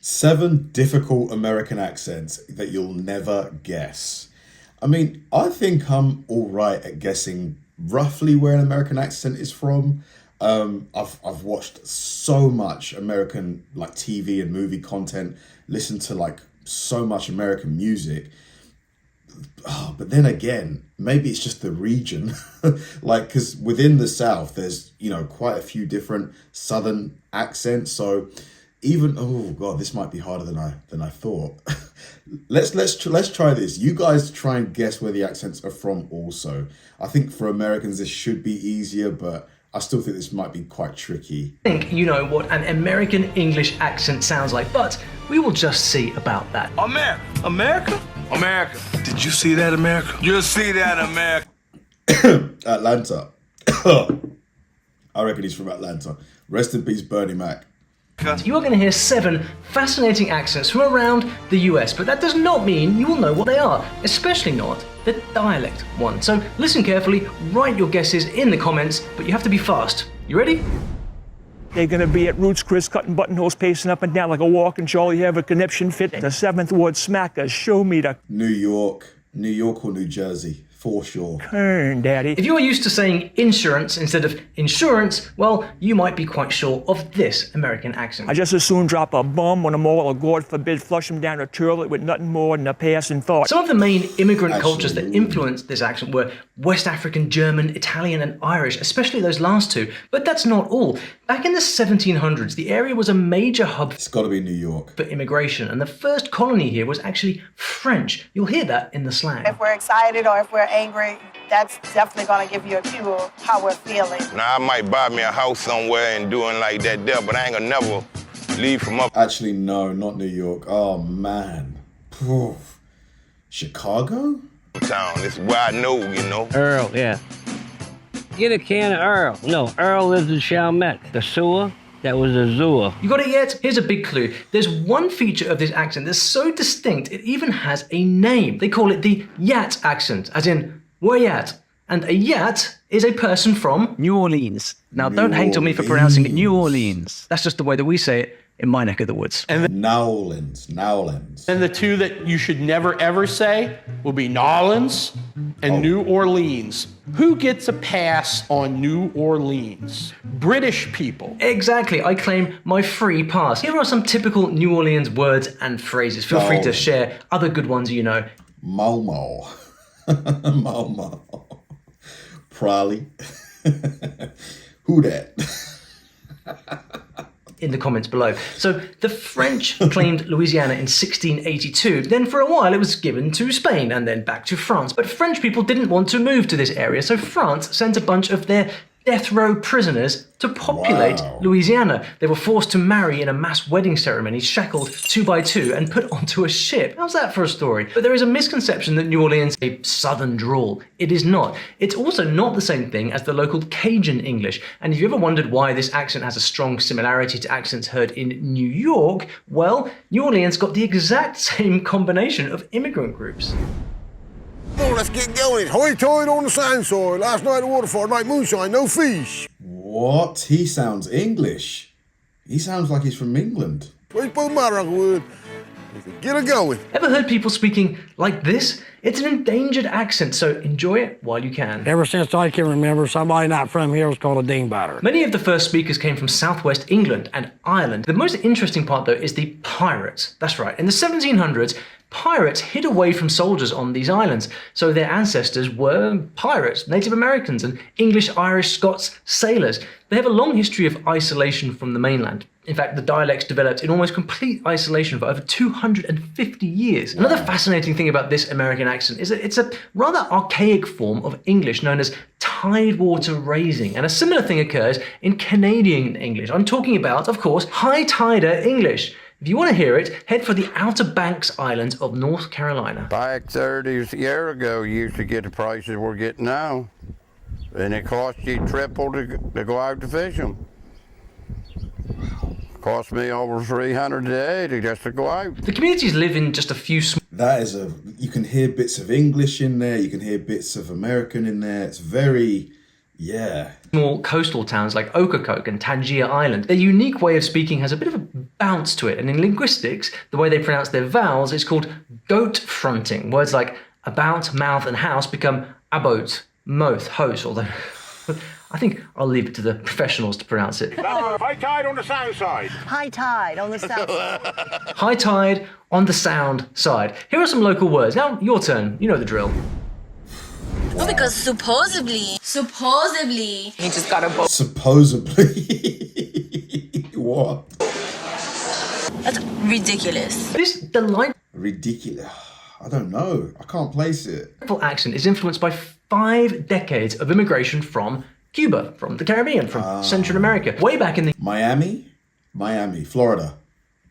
7 difficult American accents that you'll never guess. I mean, I think I'm all right at guessing roughly where an American accent is from. I've watched so much American like TV and movie content, listened to like so much American music. Oh, but then again, maybe it's just the region, like because within the South, there's quite a few different Southern accents. So even oh god, this might be harder than I thought. let's try this. You guys try and guess where the accents are from. Also, I think for Americans this should be easier, but I still think this might be quite tricky. I think you know what an American English accent sounds like, but we will just see about that. America? Did you see that, America? You see that, America? Atlanta. I reckon he's from Atlanta. Rest in peace, Bernie Mac. You are going to hear 7 fascinating accents from around the US, but that does not mean you will know what they are, especially not the dialect one. So listen carefully, write your guesses in the comments, but you have to be fast. You ready? They're going to be at Roots Chris cutting buttonholes, pacing up and down like a walking Charlie. You have a conniption fit. The 7th word smacker, show me the... New York or New Jersey, for sure. Turn, Daddy. If you are used to saying insurance instead of insurance, well, you might be quite sure of this American accent. I just as soon drop a bomb on them all, or God forbid, flush them down a toilet with nothing more than a passing thought. Some of the main immigrant cultures that influenced this accent were West African, German, Italian, and Irish, especially those last two. But that's not all. Back in the 1700s, the area was a major hub. It's got to be New York. For immigration, and the first colony here was actually French. You'll hear that in the slang. If we're excited or if we're angry, that's definitely going to give you a cue of how we're feeling. Now, I might buy me a house somewhere and doing like that there, but I ain't gonna never leave from up. Actually, no, not New York. Oh, man. Oof. Chicago? Town. This is where I know, Earl, yeah. Get a can of Earl. No, Earl lives in Chalmette. The sewer, that was a zoo. You got it yet? Here's a big clue. There's one feature of this accent that's so distinct, it even has a name. They call it the Yat accent, as in, where yat? And a Yat is a person from New Orleans. Now, don't hate on me for pronouncing it New Orleans. That's just the way that we say it in my neck of the woods. Nowlands. And the two that you should never ever say will be Nolans and New Orleans. Who gets a pass on New Orleans? British people. Exactly, I claim my free pass. Here are some typical New Orleans words and phrases. Feel free to share other good ones you know. Momo. Momo. Probably. Who that? In the comments below. So the French claimed Louisiana in 1682. Then for a while it was given to Spain and then back to France. But French people didn't want to move to this area, so France sent a bunch of their death row prisoners to populate Louisiana. They were forced to marry in a mass wedding ceremony, shackled 2 by 2 and put onto a ship. How's that for a story? But there is a misconception that New Orleans is a southern drawl. It is not. It's also not the same thing as the local Cajun English. And if you ever wondered why this accent has a strong similarity to accents heard in New York, well, New Orleans got the exact same combination of immigrant groups. Oh, let's get going. Hoy-toy on the sand soil. Last night at waterfall, night moonshine, no fish. What? He sounds English. He sounds like he's from England. Sweet boat matter, Uncle Wood. Get it going. Ever heard people speaking like this? It's an endangered accent, so enjoy it while you can. Ever since I can remember, somebody not from here was called a dingbatter. Many of the first speakers came from southwest England and Ireland. The most interesting part, though, is the pirates. That's right. In the 1700s, pirates hid away from soldiers on these islands, so their ancestors were pirates, Native Americans, and English, Irish, Scots sailors. They have a long history of isolation from the mainland. In fact, the dialects developed in almost complete isolation for over 250 years. Another fascinating thing about this American accent is that it's a rather archaic form of English known as tidewater raising, and a similar thing occurs in Canadian English. I'm talking about, of course, high tider English. If you want to hear it, head for the Outer Banks Islands of North Carolina. Back 30 years ago, you used to get the prices we're getting now. And it cost you triple to go out to fish them. Cost me over $300 a day just to go out. The communities live in just a few That is you can hear bits of English in there, you can hear bits of American in there. It's very, small coastal towns like Ocracoke and Tangier Island. Their unique way of speaking has a bit of a bounce to it. And in linguistics, the way they pronounce their vowels is called goat fronting. Words like about, mouth, and house become about, mouth, house, although I think I'll leave it to the professionals to pronounce it. High tide on the south side. High tide on the south side. High tide on the sound side. Here are some local words. Now, your turn. You know the drill. Well, because supposedly. He just got a boat. Supposedly. What? That's ridiculous. This delightful Ridiculous. I don't know. I can't place it. accent is influenced by 5 decades of immigration from Cuba, from the Caribbean, from Central America. Way back in the Miami, Florida.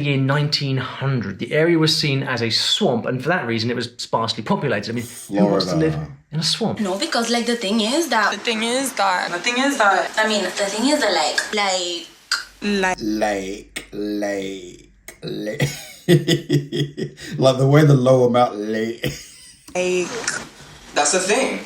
year 1900, the area was seen as a swamp, and for that reason it was sparsely populated. I mean, who wants to live in a swamp? No, because like the thing is that Like the way the lower mouth lake. That's the thing.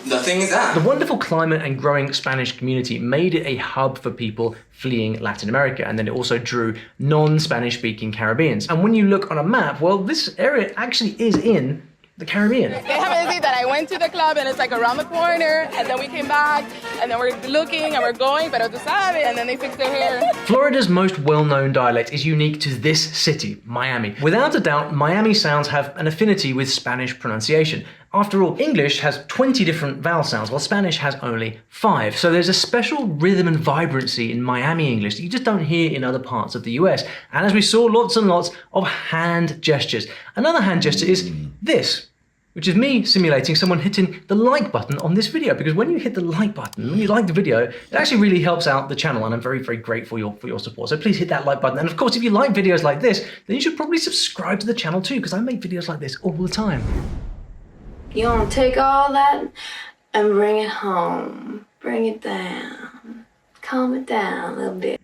The thing is that. The wonderful climate and growing Spanish community made it a hub for people fleeing Latin America, and then it also drew non-Spanish speaking Caribbeans. And when you look on a map, well, this area actually is in the Caribbean. They haven't seen that I went to the club and it's like around the corner, and then we came back, and then we're looking and we're going, pero tú sabes, and then they fix their hair. Florida's most well-known dialect is unique to this city, Miami. Without a doubt, Miami sounds have an affinity with Spanish pronunciation. After all, English has 20 different vowel sounds, while Spanish has only 5. So there's a special rhythm and vibrancy in Miami English that you just don't hear in other parts of the US. And as we saw, lots and lots of hand gestures. Another hand gesture is this, which is me simulating someone hitting the like button on this video. Because when you hit the like button, when you like the video, it actually really helps out the channel, and I'm very, very grateful for your support. So please hit that like button. And of course, if you like videos like this, then you should probably subscribe to the channel too, because I make videos like this all the time. You want to take all that and bring it home. Bring it down. Calm it down a little bit.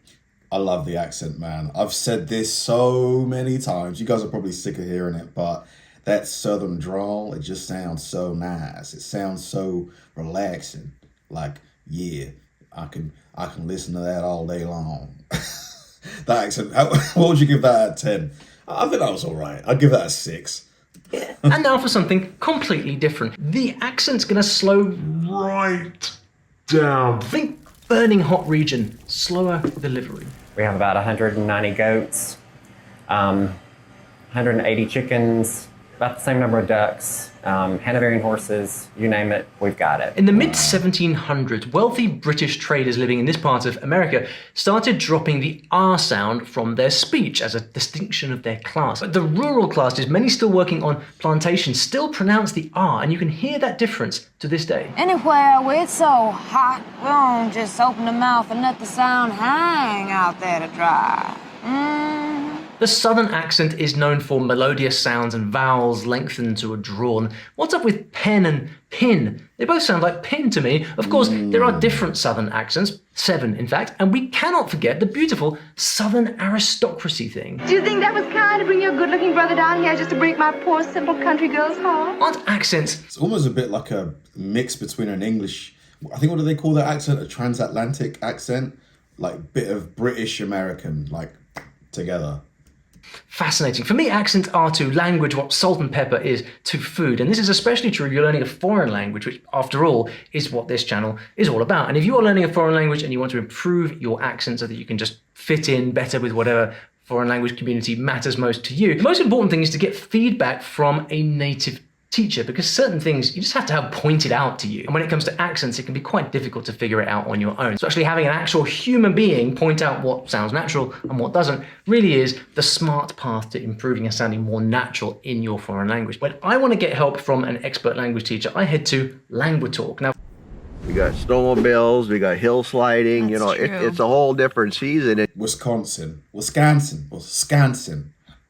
I love the accent, man. I've said this so many times. You guys are probably sick of hearing it, but that southern drawl, it just sounds so nice. It sounds so relaxing. Like, yeah, I can listen to that all day long. That accent, what would you give that out of 10? I think that was all right. I'd give that a 6. And now for something completely different. The accent's gonna slow right down. Think burning hot region, slower delivery. We have about 190 goats, 180 chickens, about the same number of ducks, Hanoverian horses, you name it, we've got it. In the mid-1700s, wealthy British traders living in this part of America started dropping the R sound from their speech as a distinction of their class. But the rural classes, many still working on plantations, still pronounce the R, and you can hear that difference to this day. Anywhere where it's so hot, we don't just open the mouth and let the sound hang out there to dry. The southern accent is known for melodious sounds and vowels lengthened to a drawn. What's up with pen and pin? They both sound like pin to me. Of course, there are different southern accents, 7 in fact, and we cannot forget the beautiful southern aristocracy thing. Do you think that was kind to bring your good-looking brother down here just to break my poor, simple country girl's heart? Aren't accents? It's almost a bit like a mix between an English, I think, what do they call that accent? A transatlantic accent? Like bit of British American, like together. Fascinating. For me, accents are to language what salt and pepper is to food. And this is especially true if you're learning a foreign language, which, after all, is what this channel is all about. And if you are learning a foreign language and you want to improve your accent so that you can just fit in better with whatever foreign language community matters most to you, the most important thing is to get feedback from a native teacher, because certain things you just have to have pointed out to you. And when it comes to accents, it can be quite difficult to figure it out on your own. So actually having an actual human being point out what sounds natural and what doesn't really is the smart path to improving and sounding more natural in your foreign language. When I want to get help from an expert language teacher, I head to Languatalk. Now, we got snowmobiles, we got hill sliding, you know, it's a whole different season. Wisconsin.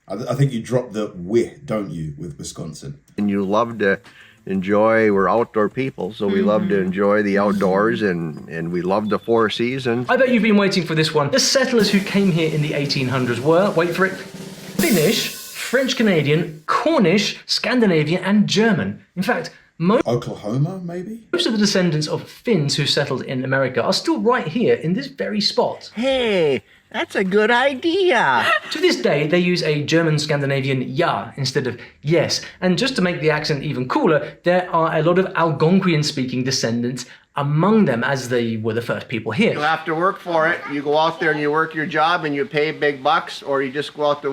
I think you drop the "wi," don't you, with Wisconsin? And you love to enjoy, we're outdoor people, so we love to enjoy the outdoors, and we love the 4 seasons. I bet you've been waiting for this one. The settlers who came here in the 1800s were, wait for it, Finnish, French-Canadian, Cornish, Scandinavian, and German. In fact, Oklahoma, maybe? Most of the descendants of Finns who settled in America are still right here in this very spot. Hey, That's a good idea. To this day, they use a German Scandinavian ja instead of yes. And just to make the accent even cooler, there are a lot of Algonquian-speaking descendants among them, as they were the first people here. You have to work for it. You go out there and you work your job and you pay big bucks, or you just go out in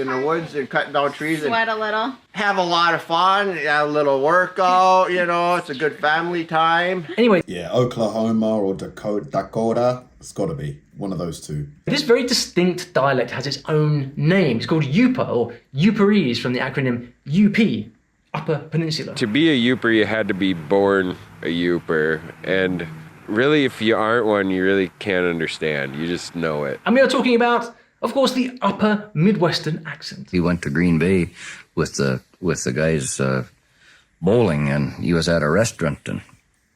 the woods and cut down trees Sweat and a little. have a lot of fun, have a little workout, you know, it's a good family time. Anyway. Yeah, Oklahoma or Dakota, it's got to be one of those two. This very distinct dialect has its own name. It's called Yupa, or Uparese, from the acronym UP, Upper Peninsula. To be a Youper, you had to be born a Youper, and really, if you aren't one, you really can't understand. You just know it. And we are talking about, of course, the upper Midwestern accent. He went to Green Bay with the guys bowling, and he was at a restaurant, and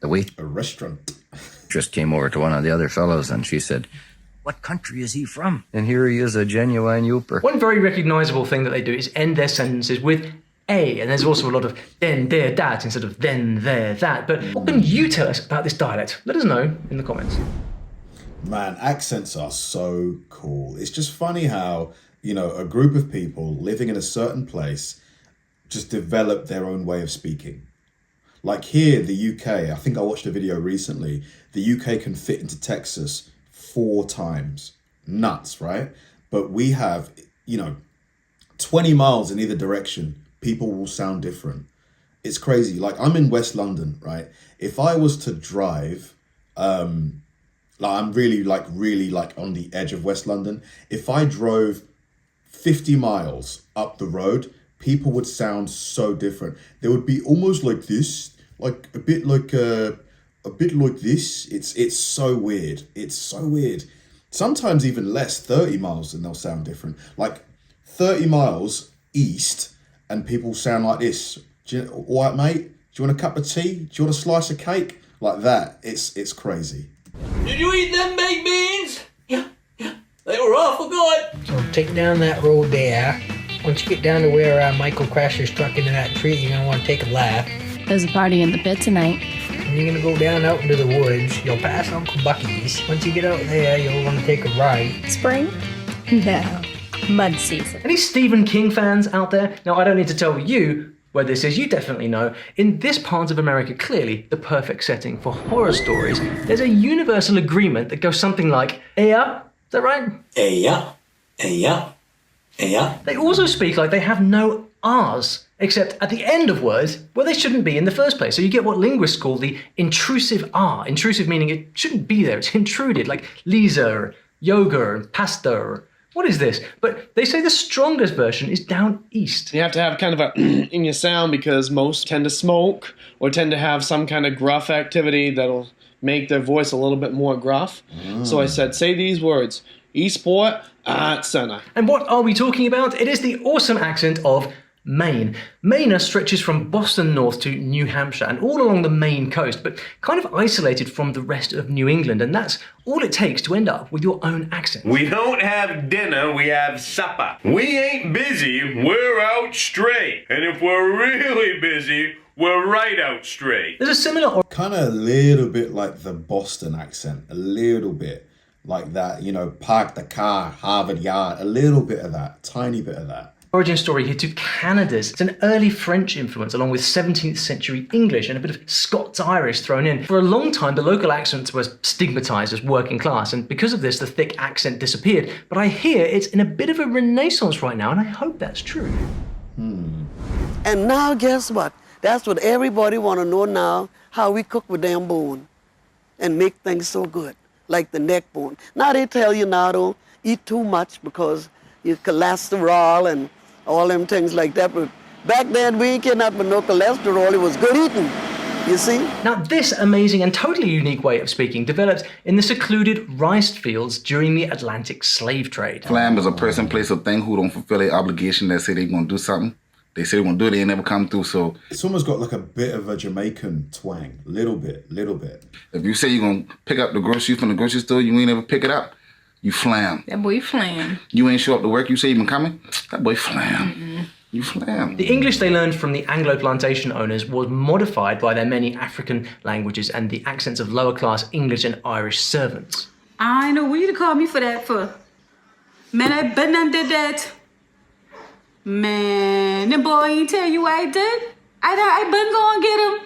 the waitress came over to one of the other fellows, and she said, "What country is he from?" And here he is, a genuine Youper. One very recognizable thing that they do is end their sentences with a, and there's also a lot of then, there, that, instead of then, there, that. But what can you tell us about this dialect? Let us know in the comments. Man, accents are so cool. It's just funny how, you know, a group of people living in a certain place just develop their own way of speaking. Like here, the UK, I think I watched a video recently, the UK can fit into Texas 4 times. Nuts, right? But we have, you know, 20 miles in either direction. People will sound different. It's crazy. Like, I'm in West London, right? If I was to drive, I'm really on the edge of West London. If I drove 50 miles up the road, people would sound so different. They would be almost like this, like a bit like this. It's so weird. It's so weird. Sometimes even less, 30 miles, and they'll sound different. Like 30 miles east, and people sound like this. All right, mate? Do you want a cup of tea? Do you want a slice of cake? Like that. It's crazy. Did you eat them baked beans? Yeah. They were awful good. So take down that road there. Once you get down to where Michael crashed his truck into that tree, you're going to want to take a left. There's a party in the pit tonight. And you're going to go down out into the woods. You'll pass Uncle Bucky's. Once you get out there, you'll want to take a right. Spring? No. Mud season. Any Stephen King fans out there? Now, I don't need to tell you where this is. You definitely know. In this part of America, clearly the perfect setting for horror stories, there's a universal agreement that goes something like, "Eya." Is that right? Eya. Eya. Eya. They also speak like they have no R's, except at the end of words where they shouldn't be in the first place. So you get what linguists call the intrusive R. Intrusive meaning it shouldn't be there. It's intruded, like Lisa, or yoga, or pasta, or what is this? But they say the strongest version is down east. You have to have kind of a in your sound because most tend to smoke or tend to have some kind of gruff activity that'll make their voice a little bit more gruff. So I said, say these words: Eastport, Art Center. And what are we talking about? It is the awesome accent of Maine. Maine stretches from Boston north to New Hampshire and all along the Maine coast, but kind of isolated from the rest of New England, and that's all it takes to end up with your own accent. We don't have dinner, we have supper. We ain't busy, we're out straight. And if we're really busy, we're right out straight. There's a similar... Kind of a little bit like the Boston accent, a little bit like that, you know, park the car, Harvard Yard, a little bit of that, tiny bit of that. Origin story here to Canada's. It's an early French influence along with 17th century English and a bit of Scots-Irish thrown in. For a long time, the local accents were stigmatized as working class, and because of this, the thick accent disappeared. But I hear it's in a bit of a renaissance right now, and I hope that's true. And now guess what? That's what everybody want to know now, how we cook with damn bone and make things so good, like the neck bone. Now they tell you now don't eat too much because you cholesterol and all them things like that. But back then we ain't getting nothing but no cholesterol. It was good eating, you see? Now this amazing and totally unique way of speaking developed in the secluded rice fields during the Atlantic slave trade. Flam is a person, place, or thing who don't fulfill their obligation. They say they're going to do something. They say they're going to do it, they ain't never come through, so... It's almost got like a bit of a Jamaican twang. Little bit. If you say you're going to pick up the groceries from the grocery store, you ain't ever pick it up, you flam. That boy flam. You ain't show up to work, you say you been coming, that boy flam. You flam. The English they learned from the Anglo plantation owners was modified by their many African languages and the accents of lower class English and Irish servants. I know what you to call me for that for. Man, I been and did that. Man, the boy ain't tell you I did. I been going get him.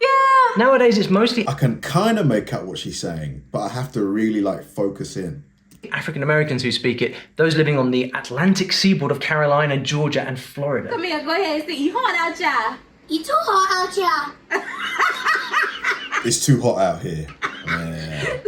Yeah. Nowadays, it's mostly I can kind of make out what she's saying, but I have to really like focus in. African Americans who speak it, those living on the Atlantic seaboard of Carolina, Georgia, and Florida. Come here, go ahead and say, you hot out here. You too hot out here. It's too hot out here. Yeah.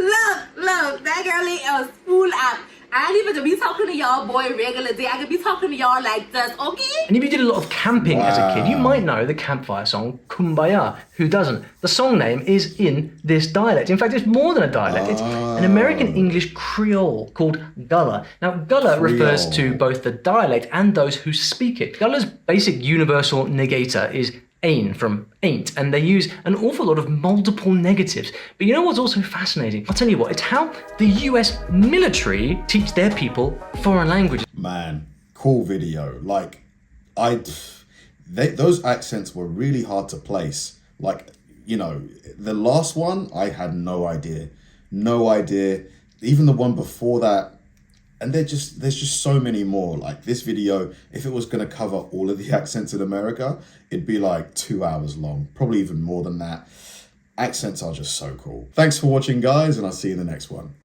Look, that girl is full up. I ain't even to be talking to y'all boy regular day. I could be talking to y'all like this, okay? And if you did a lot of camping as a kid, you might know the campfire song Kumbaya. Who doesn't? The song name is in this dialect. In fact, it's more than a dialect. It's an American English Creole called Gullah. Now, Gullah refers to both the dialect and those who speak it. Gullah's basic universal negator is ain from ain't, and they use an awful lot of multiple negatives. But you know what's also fascinating? I'll tell you what, it's how the US military teach their people foreign languages. Man, cool video. Like, those accents were really hard to place. Like, you know, the last one, I had no idea. No idea. Even the one before that, and there's just so many more. Like this video, if it was going to cover all of the accents in America, it'd be like 2 hours long, probably even more than that. Accents are just so cool. Thanks for watching, guys, and I'll see you in the next one.